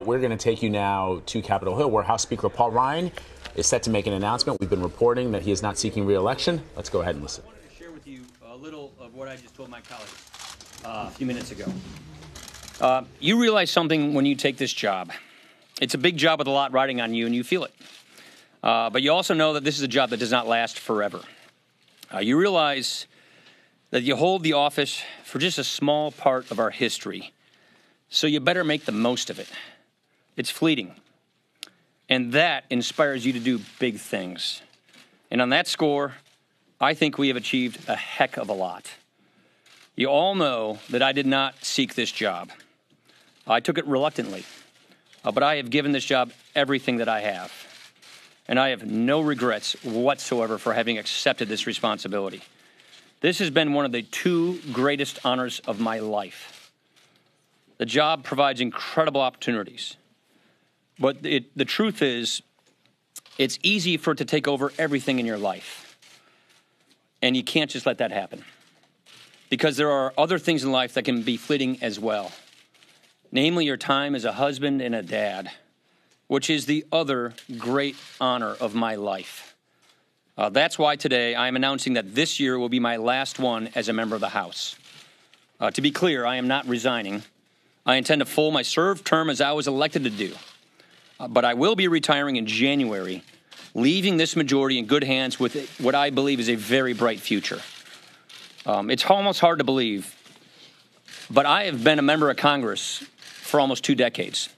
We're going to take you now to Capitol Hill, where House Speaker Paul Ryan is set to make an announcement. We've been reporting that he is not seeking re-election. Let's go ahead and listen. I wanted to share with you a little of what I just told my colleagues a few minutes ago. You realize something when you take this job. It's a big job with a lot riding on you, and you feel it. But you also know that this is a job that does not last forever. You realize that you hold the office for just a small part of our history, so you better make the most of it. It's fleeting, and that inspires you to do big things. And on that score, I think we have achieved a heck of a lot. You all know that I did not seek this job. I took it reluctantly, but I have given this job everything that I have. And I have no regrets whatsoever for having accepted this responsibility. This has been one of the two greatest honors of my life. The job provides incredible opportunities. But the truth is, it's easy for it to take over everything in your life. And you can't just let that happen. Because there are other things in life that can be fleeting as well. Namely, your time as a husband and a dad, which is the other great honor of my life. That's why today I am announcing that this year will be my last one as a member of the House. To be clear, I am not resigning. I intend to full my served term as I was elected to do. But I will be retiring in January, leaving this majority in good hands with what I believe is a very bright future. It's almost hard to believe, but I have been a member of Congress for almost 2 decades.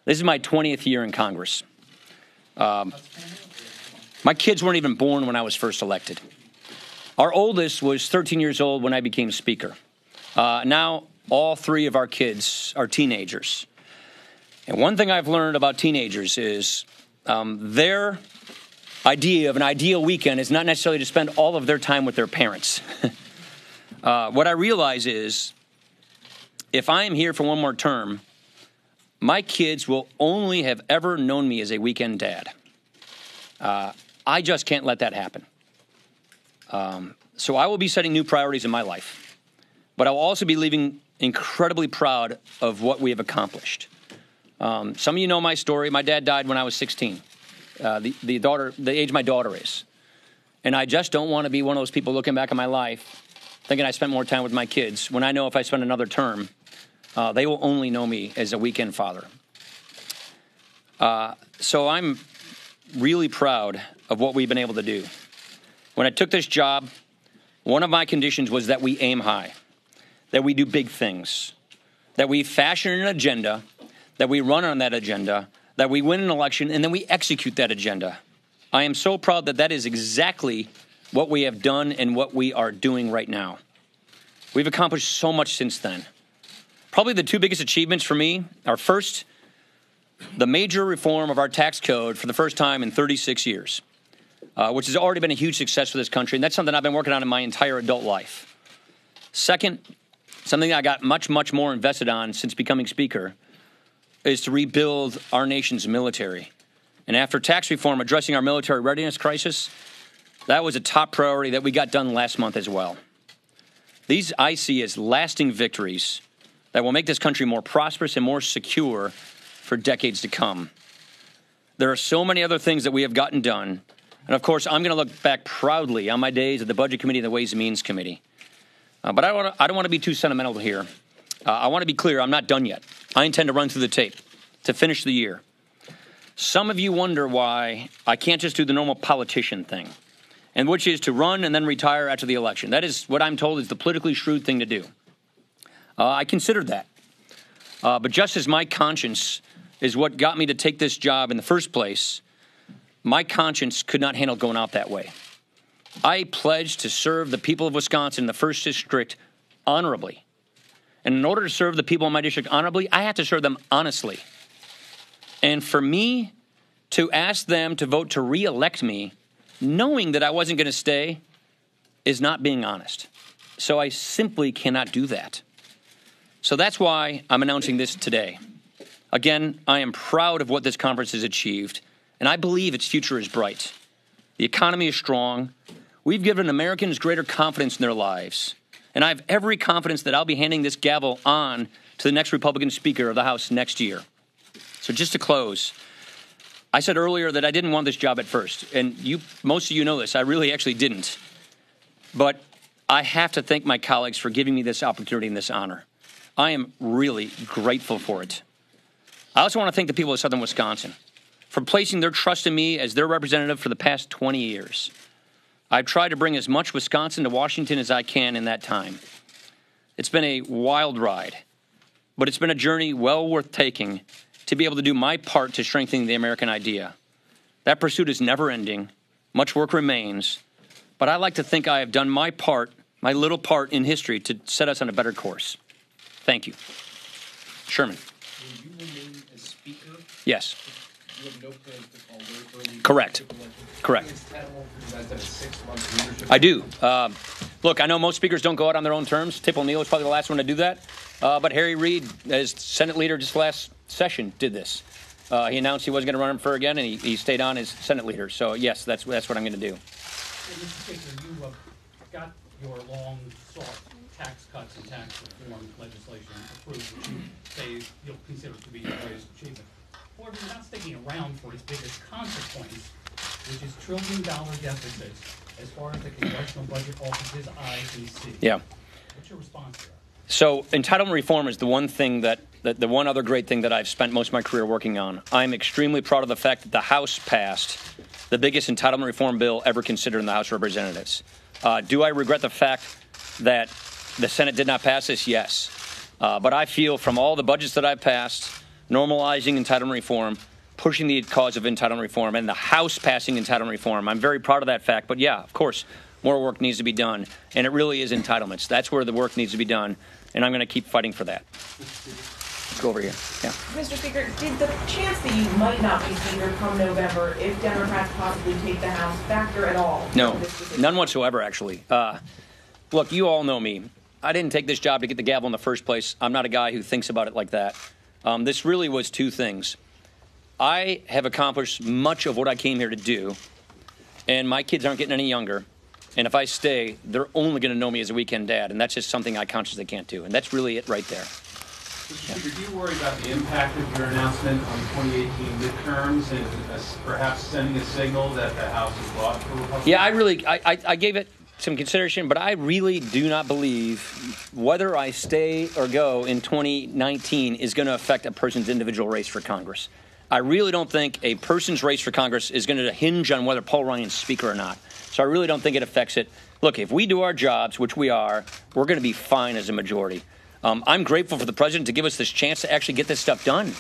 This is my 20th year in Congress. My kids weren't even born when I was first elected. Our oldest was 13 years old when I became Speaker. Now, all 3 of our kids are teenagers. And one thing I've learned about teenagers is their idea of an ideal weekend is not necessarily to spend all of their time with their parents. What I realize is if I am here for one more term, my kids will only have ever known me as a weekend dad. I just can't let that happen. So I will be setting new priorities in my life, but I will also be leaving incredibly proud of what we have accomplished. Some of you know my story. My dad died when I was 16, the age my daughter is. And I just don't want to be one of those people looking back on my life thinking I spent more time with my kids when I know if I spend another term, they will only know me as a weekend father. So I'm really proud of what we've been able to do. When I took this job, one of my conditions was that we aim high, that we do big things, that we fashion an agenda, that we run on that agenda, that we win an election, and then we execute that agenda. I am so proud that that is exactly what we have done and what we are doing right now. We've accomplished so much since then. Probably the 2 biggest achievements for me are, first, the major reform of our tax code for the first time in 36 years, which has already been a huge success for this country, and that's something I've been working on in my entire adult life. Second, something I got much, much more invested on since becoming Speaker is to rebuild our nation's military. And after tax reform addressing our military readiness crisis, that was a top priority that we got done last month as well. These I see as lasting victories that will make this country more prosperous and more secure for decades to come. There are so many other things that we have gotten done. And of course, I'm going to look back proudly on my days at the Budget Committee and the Ways and Means Committee. But I don't want to be too sentimental here. I want to be clear, I'm not done yet. I intend to run through the tape to finish the year. Some of you wonder why I can't just do the normal politician thing, and which is to run and then retire after the election. That is what I'm told is the politically shrewd thing to do. I considered that. But just as my conscience is what got me to take this job in the first place, my conscience could not handle going out that way. I pledged to serve the people of Wisconsin in the 1st District honorably. And in order to serve the people in my district honorably, I have to serve them honestly. And for me to ask them to vote to re-elect me, knowing that I wasn't going to stay, is not being honest. So I simply cannot do that. So that's why I'm announcing this today. Again, I am proud of what this conference has achieved, and I believe its future is bright. The economy is strong. We've given Americans greater confidence in their lives. And I have every confidence that I'll be handing this gavel on to the next Republican Speaker of the House next year. So just to close, I said earlier that I didn't want this job at first, and most of you know this. I really actually didn't. But I have to thank my colleagues for giving me this opportunity and this honor. I am really grateful for it. I also want to thank the people of Southern Wisconsin for placing their trust in me as their representative for the past 20 years. I've tried to bring as much Wisconsin to Washington as I can in that time. It's been a wild ride, but it's been a journey well worth taking to be able to do my part to strengthen the American idea. That pursuit is never ending. Much work remains, but I like to think I have done my part, my little part in history to set us on a better course. Thank you. Sherman. Will you remain as Speaker? Yes. You have no plans to call early? Correct. Correct. I do. Look, I know most speakers don't go out on their own terms. Tip O'Neill was probably the last one to do that. But Harry Reid, as Senate leader just last session, did this. He announced he wasn't going to run for again, and he stayed on as Senate leader. So, yes, that's what I'm going to do. Mr. Speaker, you got your long-sought tax cuts and tax reform legislation approved, which you say you'll consider to be your greatest achievement. However, you're not sticking around for its biggest consequence, which is trillion-dollar deficits as far as the Congressional Budget Office's eyes can see. Yeah. What's your response to that? So entitlement reform is the one thing the one other great thing that I've spent most of my career working on. I'm extremely proud of the fact that the House passed the biggest entitlement reform bill ever considered in the House of Representatives. Do I regret the fact that the Senate did not pass this? Yes. But I feel from all the budgets that I've passed, normalizing entitlement reform, pushing the cause of entitlement reform, and the House passing entitlement reform, I'm very proud of that fact. But yeah, of course, more work needs to be done. And it really is entitlements. That's where the work needs to be done. And I'm going to keep fighting for that. Let's go over here. Yeah. Mr. Speaker, did the chance that you might not be Speaker come November, if Democrats possibly take the House, factor at all? No, none whatsoever, actually. Look, you all know me. I didn't take this job to get the gavel in the first place. I'm not a guy who thinks about it like that. This really was two things. I have accomplished much of what I came here to do, and my kids aren't getting any younger. And if I stay, they're only going to know me as a weekend dad, and that's just something I consciously can't do. And that's really it right there. Mr. Speaker, do you worry about the impact of your announcement on 2018 midterms and perhaps sending a signal that the House is lost for Republicans? Yeah, I gave it some consideration, but I really do not believe whether I stay or go in 2019 is going to affect a person's individual race for Congress. I really don't think a person's race for Congress is going to hinge on whether Paul Ryan's Speaker or not. So I really don't think it affects it. Look, if we do our jobs, which we are, we're going to be fine as a majority. I'm grateful for the president to give us this chance to actually get this stuff done.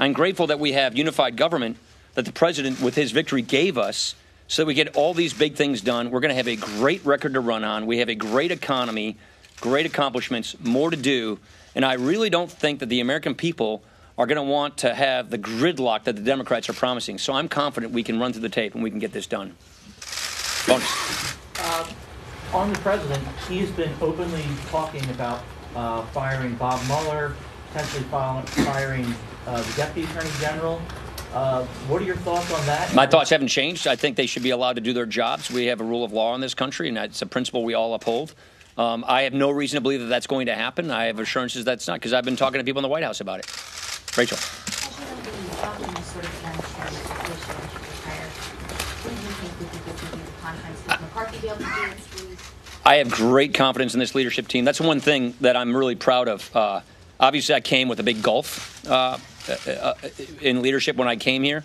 I'm grateful that we have unified government that the president, with his victory, gave us so that we get all these big things done. We're going to have a great record to run on. We have a great economy, great accomplishments, more to do. And I really don't think that the American people are going to want to have the gridlock that the Democrats are promising. So I'm confident we can run through the tape and we can get this done. Bonus. On the president, he's been openly talking about firing Bob Mueller, potentially firing the Deputy Attorney General. What are your thoughts on that? My thoughts haven't changed. I think they should be allowed to do their jobs. We have a rule of law in this country, and that's a principle we all uphold. I have no reason to believe that that's going to happen. I have assurances that's not, because I've been talking to people in the White House about it. Rachel. I have great confidence in this leadership team. That's one thing that I'm really proud of. Obviously, I came with a big gulf in leadership when I came here.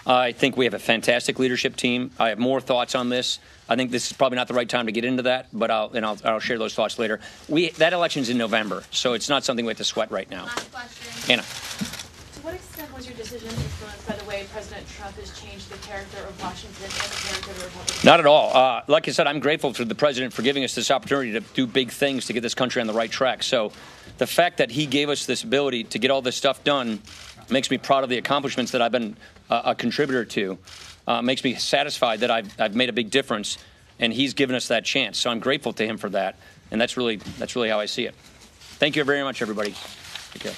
I think we have a fantastic leadership team. I have more thoughts on this. I think this is probably not the right time to get into that, but I'll share those thoughts later. That election's in November, so it's not something we have to sweat right now. Last question. Anna. To what extent was your decision influenced by the way President Trump has changed the character of Washington and the character of the Republican? Not at all. Like I said, I'm grateful to the president for giving us this opportunity to do big things to get this country on the right track. So the fact that he gave us this ability to get all this stuff done makes me proud of the accomplishments that I've been a contributor to. Makes me satisfied that I've made a big difference, and he's given us that chance. So I'm grateful to him for that, and that's really how I see it. Thank you very much, everybody. Take care.